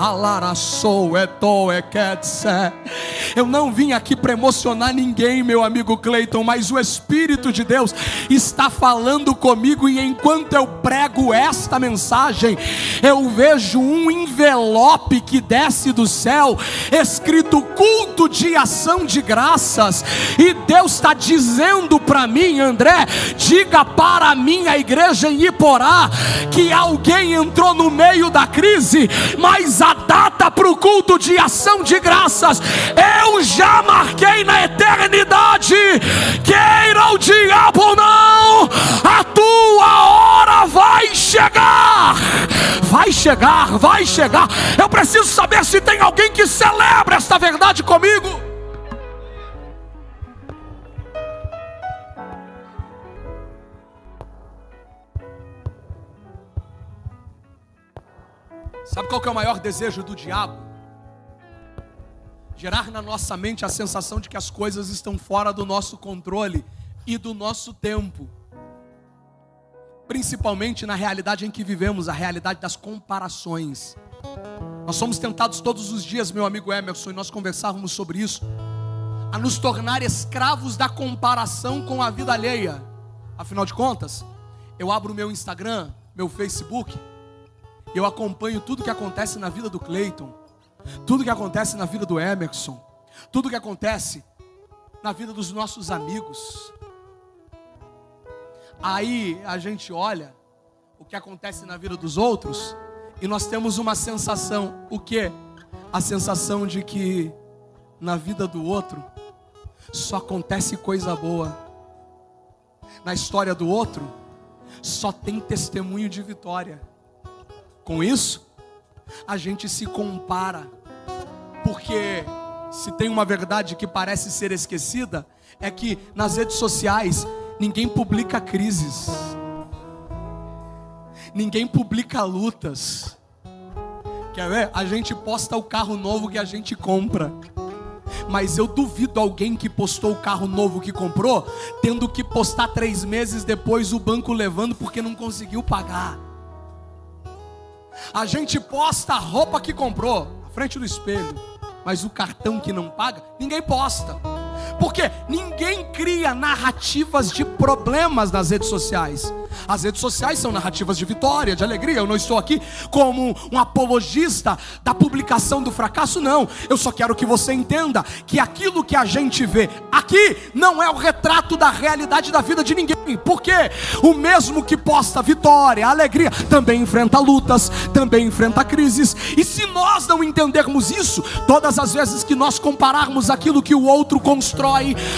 Eu não vim aqui para emocionar ninguém, meu amigo Cleiton, mas o Espírito de Deus está falando comigo, e enquanto eu prego esta mensagem, eu vejo um envelope que desce do céu, escrito culto de ação de graças, e Deus está dizendo para mim, André, diga para a minha igreja em Iporá, que alguém entrou no meio da crise, mas a data para o culto de ação de graças, eu já marquei na eternidade. Queira o diabo ou não, a tua hora vai chegar. Vai chegar, vai chegar. Eu preciso saber se tem alguém que celebra esta verdade comigo. Sabe qual que é o maior desejo do diabo? Gerar na nossa mente a sensação de que as coisas estão fora do nosso controle e do nosso tempo. Principalmente na realidade em que vivemos, a realidade das comparações. Nós somos tentados todos os dias, meu amigo Emerson, e nós conversávamos sobre isso, a nos tornar escravos da comparação com a vida alheia. Afinal de contas, eu abro o meu Instagram, meu Facebook, eu acompanho tudo que acontece na vida do Cleiton, tudo que acontece na vida do Emerson, tudo que acontece na vida dos nossos amigos. Aí a gente olha o que acontece na vida dos outros e nós temos uma sensação. O quê? A sensação de que na vida do outro só acontece coisa boa. Na história do outro só tem testemunho de vitória. Com isso, a gente se compara, porque se tem uma verdade que parece ser esquecida, é que nas redes sociais ninguém publica crises, ninguém publica lutas. Quer ver? A gente posta o carro novo que a gente compra, Mas eu duvido alguém que postou o carro novo que comprou, tendo que postar 3 meses depois o banco levando porque não conseguiu pagar. A gente posta a roupa que comprou na frente do espelho, mas o cartão que não paga, ninguém posta. Porque ninguém cria narrativas de problemas nas redes sociais. As redes sociais são narrativas de vitória, de alegria. Eu não estou aqui como um apologista da publicação do fracasso, não. Eu só quero que você entenda que aquilo que a gente vê aqui não é o retrato da realidade da vida de ninguém. Porque o mesmo que posta vitória, alegria, também enfrenta lutas, também enfrenta crises. E se nós não entendermos isso, todas as vezes que nós compararmos aquilo que o outro constrói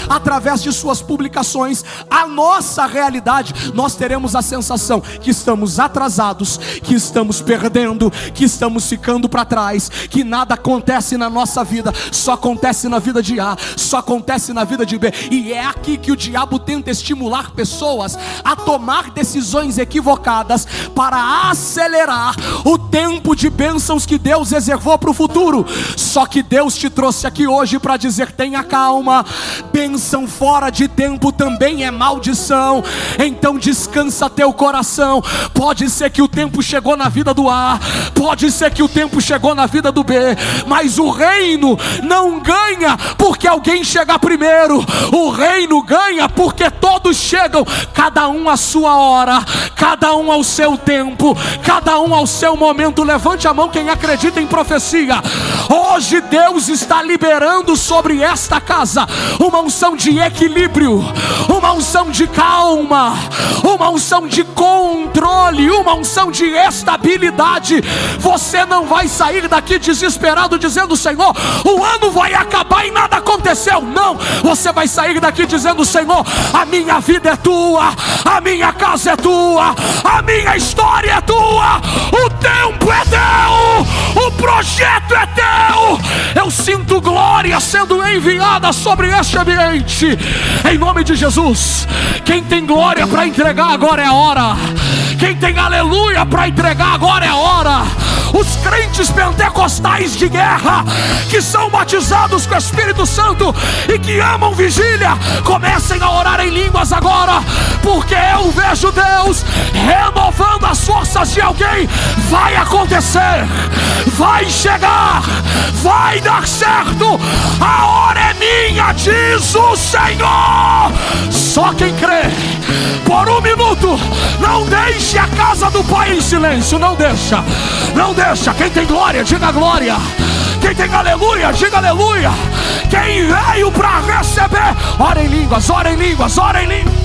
através de suas publicações, a nossa realidade, nós teremos a sensação que estamos atrasados, que estamos perdendo, que estamos ficando para trás, que nada acontece na nossa vida, só acontece na vida de A, só acontece na vida de B. E é aqui que o diabo tenta estimular pessoas a tomar decisões equivocadas para acelerar o tempo de bênçãos que Deus reservou para o futuro. Só que Deus te trouxe aqui hoje para dizer: tenha calma, bênção fora de tempo também é maldição. Então descansa teu coração. Pode ser que o tempo chegou na vida do A, pode ser que o tempo chegou na vida do B, mas o reino não ganha porque alguém chega primeiro. O reino ganha porque todos chegam, cada um à sua hora, cada um ao seu tempo, cada um ao seu momento. Levante a mão quem acredita em profecia. Hoje Deus está liberando sobre esta casa uma unção de equilíbrio, uma unção de calma, uma unção de controle, uma unção de estabilidade. Você não vai sair daqui desesperado dizendo: Senhor, o ano vai acabar e nada aconteceu. Não, você vai sair daqui dizendo: Senhor, a minha vida é tua, a minha casa é tua, a minha história é tua, o tempo é teu, o projeto é teu. Eu sinto glória sendo enviada sobre este ambiente, em nome de Jesus. Quem tem glória para entregar, agora é a hora. Quem tem aleluia para entregar, agora é a hora. Os crentes pentecostais de guerra, que são batizados com o Espírito Santo e que amam vigília, comecem a orar em línguas agora, porque eu vejo Deus renovando as forças de alguém. Vai acontecer, vai chegar, vai dar certo. A hora é minha, diz o Senhor. Só quem crê, por um minuto, não deixe a casa do Pai em silêncio. Não deixa, não deixa. Quem tem glória, diga glória. Quem tem aleluia, diga aleluia. Quem veio para receber, ora em línguas, ora em línguas, ora em línguas.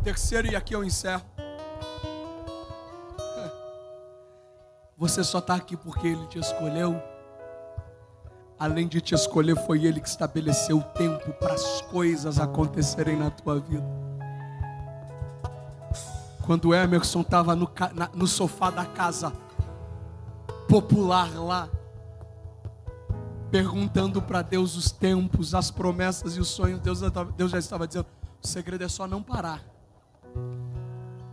Terceiro, e aqui eu encerro. Você só está aqui porque Ele te escolheu. Além de te escolher, foi Ele que estabeleceu o tempo para as coisas acontecerem na tua vida. Quando Emerson estava no sofá da casa popular lá, perguntando para Deus os tempos, as promessas e os sonhos, Deus já estava dizendo: o segredo é só não parar.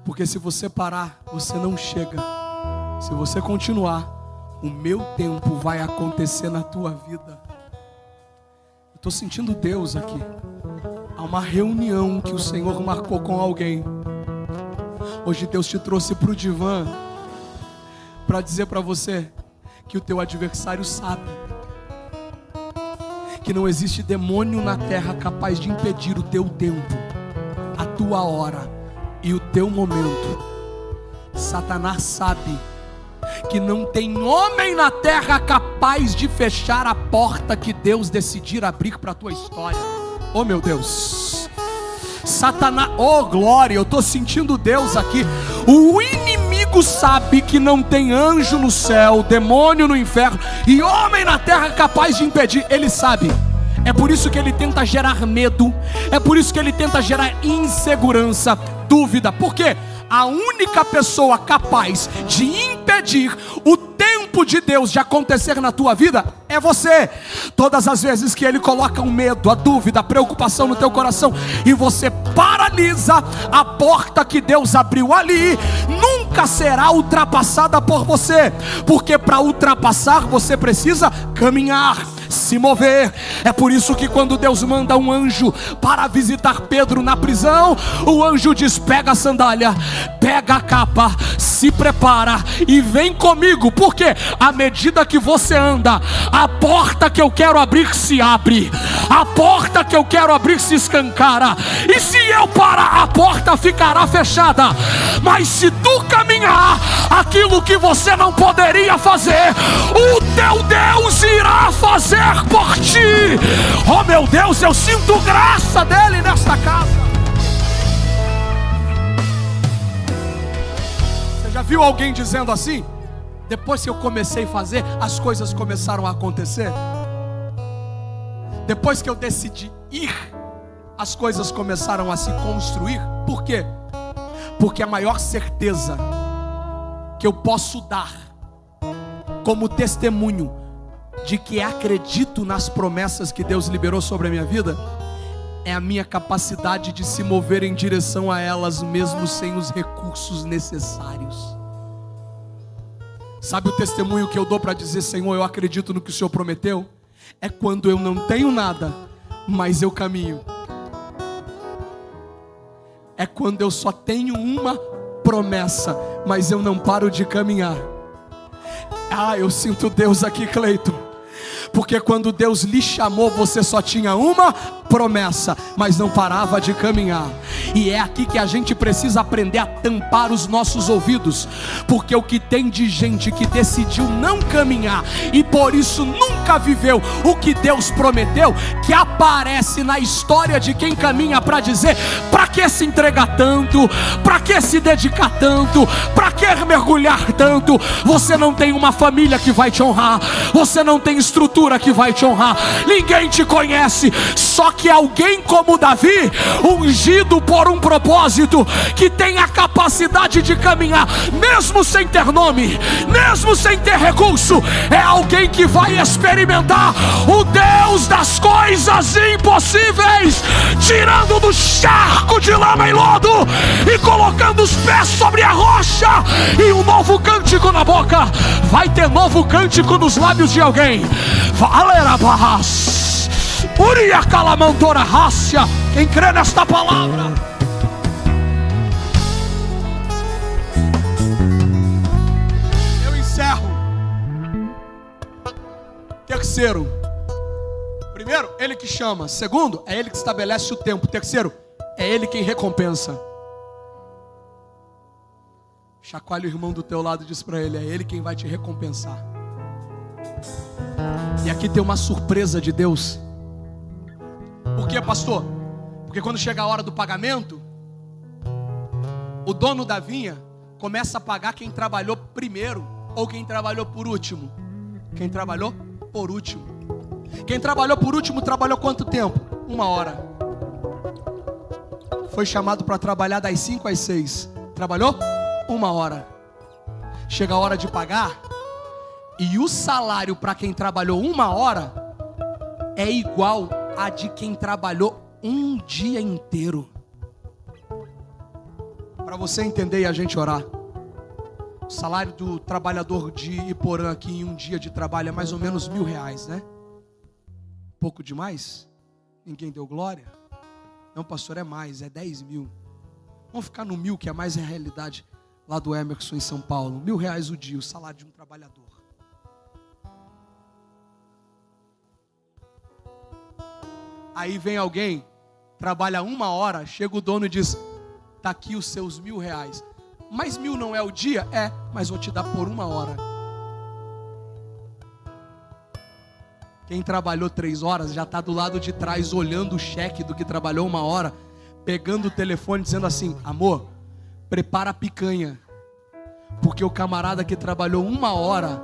Porque se você parar, você não chega. Se você continuar, o meu tempo vai acontecer na tua vida. Eu estou sentindo Deus aqui. Há uma reunião que o Senhor marcou com alguém. Hoje Deus te trouxe para o divã para dizer para você que o teu adversário sabe que não existe demônio na terra capaz de impedir o teu tempo, a tua hora e o teu momento. Satanás sabe que não tem homem na terra capaz de fechar a porta que Deus decidir abrir para a tua história. Oh meu Deus, Satanás, oh glória, eu estou sentindo Deus aqui. O inimigo sabe que não tem anjo no céu, demônio no inferno e homem na terra capaz de impedir. Ele sabe. É por isso que ele tenta gerar medo, é por isso que ele tenta gerar insegurança, dúvida. Por quê? A única pessoa capaz de impedir o tempo de Deus de acontecer na tua vida é você. Todas as vezes que ele coloca o medo, a dúvida, a preocupação no teu coração e você paralisa, a porta que Deus abriu ali nunca será ultrapassada por você, porque para ultrapassar você precisa caminhar, se mover. É por isso que quando Deus manda um anjo para visitar Pedro na prisão, o anjo diz: pega a sandália, pega a capa, se prepara e vem comigo, porque à medida que você anda, a porta que eu quero abrir se abre, a porta que eu quero abrir se escancara, e se eu parar, a porta ficará fechada. Mas se tu caminhar, aquilo que você não poderia fazer, o teu Deus irá fazer por ti. Oh meu Deus, eu sinto graça dele nesta casa. Você já viu alguém dizendo assim? Depois que eu comecei a fazer, as coisas começaram a acontecer. Depois que eu decidi ir, as coisas começaram a se construir. Por quê? Porque a maior certeza que eu posso dar como testemunho de que acredito nas promessas que Deus liberou sobre a minha vida é a minha capacidade de se mover em direção a elas mesmo sem os recursos necessários. Sabe o testemunho que eu dou para dizer: Senhor, eu acredito no que o Senhor prometeu? É quando eu não tenho nada, mas eu caminho. É quando eu só tenho uma promessa, mas eu não paro de caminhar. Ah, eu sinto Deus aqui, Cleiton. Porque quando Deus lhe chamou, você só tinha uma promessa, mas não parava de caminhar. E é aqui que a gente precisa aprender a tampar os nossos ouvidos, porque o que tem de gente que decidiu não caminhar e por isso nunca viveu o que Deus prometeu, que aparece na história de quem caminha para dizer: para que se entregar tanto, para que se dedicar tanto, para que mergulhar tanto? Você não tem uma família que vai te honrar, você não tem estrutura que vai te honrar, ninguém te conhece. Só que alguém como Davi, ungido por um propósito, que tem a capacidade de caminhar mesmo sem ter nome, mesmo sem ter recurso, é alguém que vai experimentar o Deus das coisas impossíveis, tirando do charco de lama e lodo e colocando os pés sobre a rocha, e um novo cântico na boca. Vai ter novo cântico nos lábios de alguém. Valera barras, uria calamantora rácia. Quem crê nesta palavra? Eu encerro. Terceiro, primeiro, ele que chama. Segundo, é ele que estabelece o tempo. Terceiro, é ele quem recompensa. Chacoalha o irmão do teu lado e diz para ele: é ele quem vai te recompensar. E aqui tem uma surpresa de Deus. Por quê, pastor? Porque quando chega a hora do pagamento, o dono da vinha começa a pagar quem trabalhou primeiro ou quem trabalhou por último. Quem trabalhou por último. Quem trabalhou por último trabalhou quanto tempo? 1 hora. Foi chamado para trabalhar das 5 às 6. Trabalhou 1 hora. Chega a hora de pagar, e o salário para quem trabalhou 1 hora é igual a de quem trabalhou um dia inteiro. Para você entender e a gente orar, o salário do trabalhador de Iporã aqui em um dia de trabalho é mais ou menos R$1.000, né? Pouco demais? Ninguém deu glória? Não, pastor, é mais, é 10 mil. Vamos ficar no 1.000, que é mais a realidade lá do Emerson em São Paulo. R$1.000 o dia, o salário de um trabalhador. Aí vem alguém, trabalha 1 hora, chega o dono e diz: tá aqui os seus R$1.000. Mas 1.000 não é o dia? É, mas vou te dar por 1 hora. Quem trabalhou 3 horas já está do lado de trás olhando o cheque do que trabalhou 1 hora, pegando o telefone dizendo assim: amor, prepara a picanha, porque o camarada que trabalhou 1 hora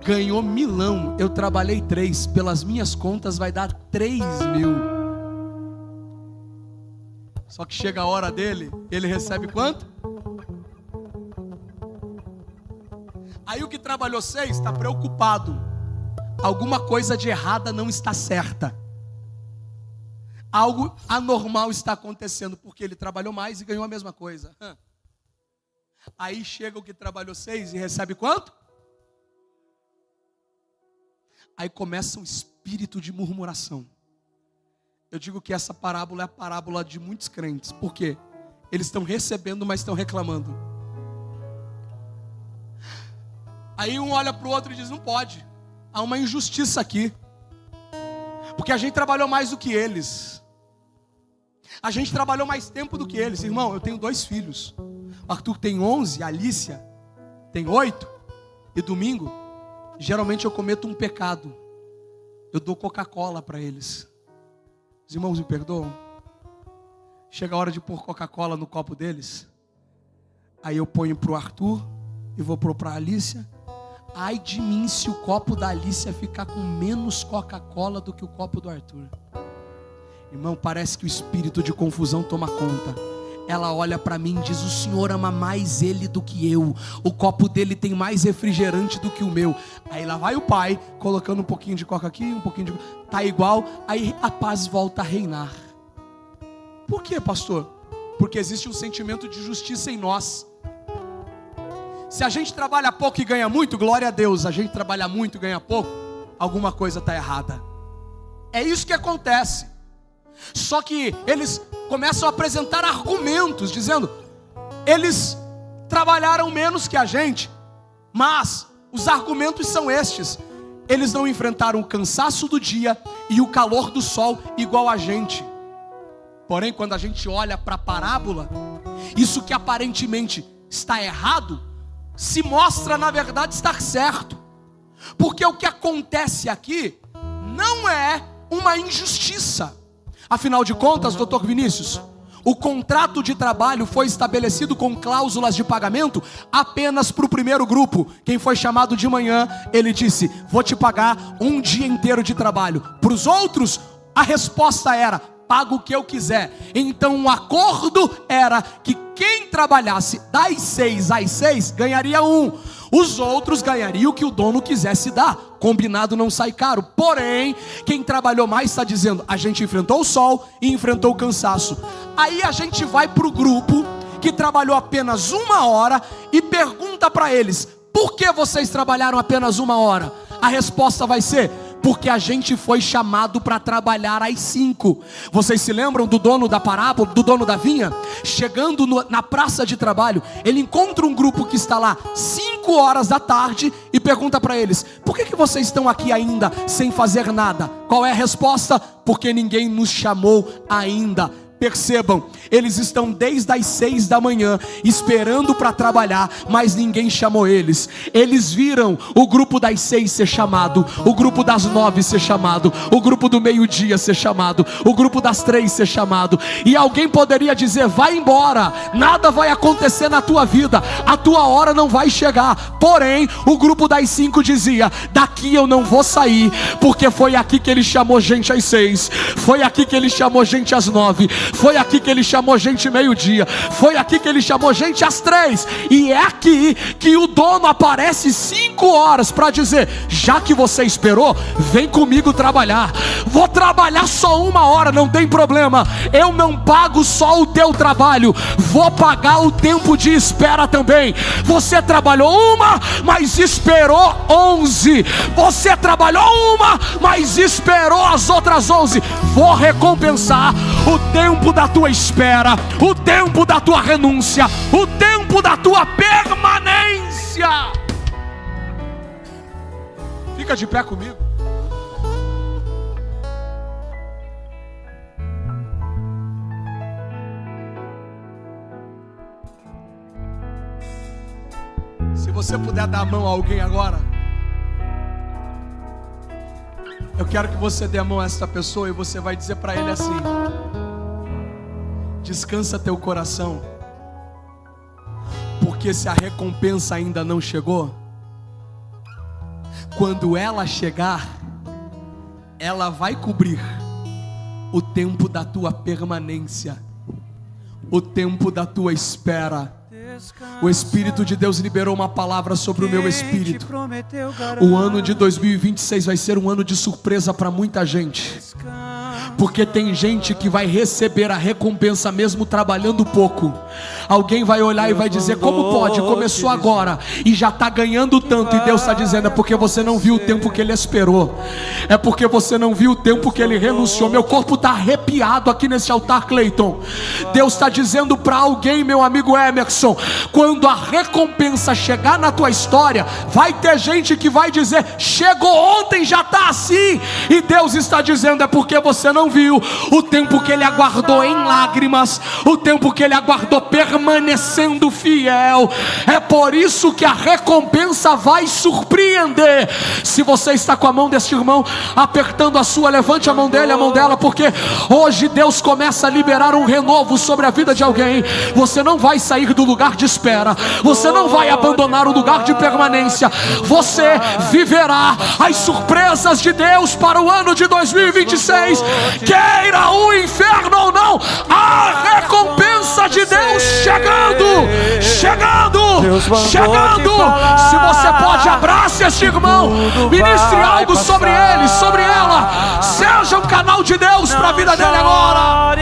ganhou 1.000, eu trabalhei 3, pelas minhas contas vai dar 3.000. Só que chega a hora dele, ele recebe quanto? Aí o que trabalhou 6 está preocupado. Alguma coisa de errada não está certa. Algo anormal está acontecendo, porque ele trabalhou mais e ganhou a mesma coisa. Aí chega o que trabalhou 6 e recebe quanto? Aí começa um espírito de murmuração. Eu digo que essa parábola é a parábola de muitos crentes. Por quê? Eles estão recebendo, mas estão reclamando. Aí um olha para o outro e diz, não pode. Há uma injustiça aqui. Porque a gente trabalhou mais do que eles. A gente trabalhou mais tempo do que eles. Irmão, eu tenho 2 filhos. Arthur tem 11, a Alícia tem 8. E domingo, geralmente eu cometo um pecado. Eu dou Coca-Cola para eles. Os irmãos me perdoam? Chega a hora de pôr Coca-Cola no copo deles. Aí eu ponho para o Arthur e vou pôr para a Alícia. Ai de mim se o copo da Alícia ficar com menos Coca-Cola do que o copo do Arthur. Irmão, parece que o espírito de confusão toma conta. Ela olha para mim e diz, o Senhor ama mais ele do que eu. O copo dele tem mais refrigerante do que o meu. Aí lá vai o pai, colocando um pouquinho de coca aqui, um pouquinho de... Tá igual, aí a paz volta a reinar. Por quê, pastor? Porque existe um sentimento de justiça em nós. Se a gente trabalha pouco e ganha muito, glória a Deus. A gente trabalha muito e ganha pouco, alguma coisa está errada. É isso que acontece. Só que eles começam a apresentar argumentos, dizendo, eles trabalharam menos que a gente, mas os argumentos são estes: eles não enfrentaram o cansaço do dia e o calor do sol igual a gente. Porém, quando a gente olha para a parábola, isso que aparentemente está errado, se mostra na verdade estar certo. Porque o que acontece aqui não é uma injustiça. Afinal de contas, doutor Vinícius, o contrato de trabalho foi estabelecido com cláusulas de pagamento apenas para o primeiro grupo. Quem foi chamado de manhã, ele disse, vou te pagar um dia inteiro de trabalho. Para os outros, a resposta era, pago o que eu quiser. Então o acordo era que quem trabalhasse das 6 às 6 ganharia 1. Os outros ganhariam o que o dono quisesse dar. Combinado não sai caro. Porém, quem trabalhou mais está dizendo, a gente enfrentou o sol e enfrentou o cansaço. Aí a gente vai para o grupo que trabalhou apenas 1 hora e pergunta para eles, por que vocês trabalharam apenas 1 hora? A resposta vai ser, porque a gente foi chamado para trabalhar às 5. Vocês se lembram do dono da parábola, do dono da vinha? Chegando na praça de trabalho, ele encontra um grupo que está lá 5 horas da tarde e pergunta para eles, por que vocês estão aqui ainda sem fazer nada? Qual é a resposta? Porque ninguém nos chamou ainda. Percebam, eles estão desde as 6 da manhã esperando para trabalhar, mas ninguém chamou eles. Eles viram o grupo das 6 ser chamado, o grupo das 9 ser chamado, o grupo do meio-dia ser chamado, o grupo das 3 ser chamado. E alguém poderia dizer, vai embora, nada vai acontecer na tua vida, a tua hora não vai chegar. Porém, o grupo das 5 dizia, daqui eu não vou sair, porque foi aqui que ele chamou gente às 6, foi aqui que ele chamou gente às 9, foi aqui que ele chamou gente meio-dia, foi aqui que ele chamou gente às 3, e é aqui que o dono aparece 5 horas para dizer, já que você esperou, vem comigo trabalhar. Vou trabalhar só 1 hora, não tem problema, eu não pago só o teu trabalho, vou pagar o tempo de espera também. Você trabalhou 1, mas esperou 11, você trabalhou 1, mas esperou as outras 11, vou recompensar o tempo da tua espera, o tempo da tua renúncia, o tempo da tua permanência. Fica de pé comigo. Se você puder dar a mão a alguém agora, eu quero que você dê a mão a essa pessoa e você vai dizer para ele assim, descansa teu coração, porque se a recompensa ainda não chegou, quando ela chegar, ela vai cobrir o tempo da tua permanência, o tempo da tua espera. O Espírito de Deus liberou uma palavra sobre o meu espírito. O ano de 2026 vai ser um ano de surpresa para muita gente, porque tem gente que vai receber a recompensa mesmo trabalhando pouco. Alguém vai olhar e vai dizer: como pode? Começou agora e já está ganhando tanto. E Deus está dizendo: é porque você não viu o tempo que Ele esperou, é porque você não viu o tempo que Ele renunciou. Meu corpo está arrepiado aqui nesse altar, Cleiton. Deus está dizendo para alguém, meu amigo Emerson: quando a recompensa chegar na tua história, vai ter gente que vai dizer: chegou ontem, já está assim. E Deus está dizendo: é porque você não viu o tempo que Ele aguardou em lágrimas, o tempo que Ele aguardou permanecendo fiel. É por isso que a recompensa vai surpreender. Se você está com a mão deste irmão apertando a sua, levante a mão dele, a mão dela, porque hoje Deus começa a liberar um renovo sobre a vida de alguém. Você não vai sair do lugar de espera, você não vai abandonar o lugar de permanência, você viverá as surpresas de Deus para o ano de 2026. Queira o inferno ou não, a recompensa de Deus chegando. Se você pode, abrace este irmão, ministre algo sobre ele, sobre ela. Seja um canal de Deus para a vida dele agora.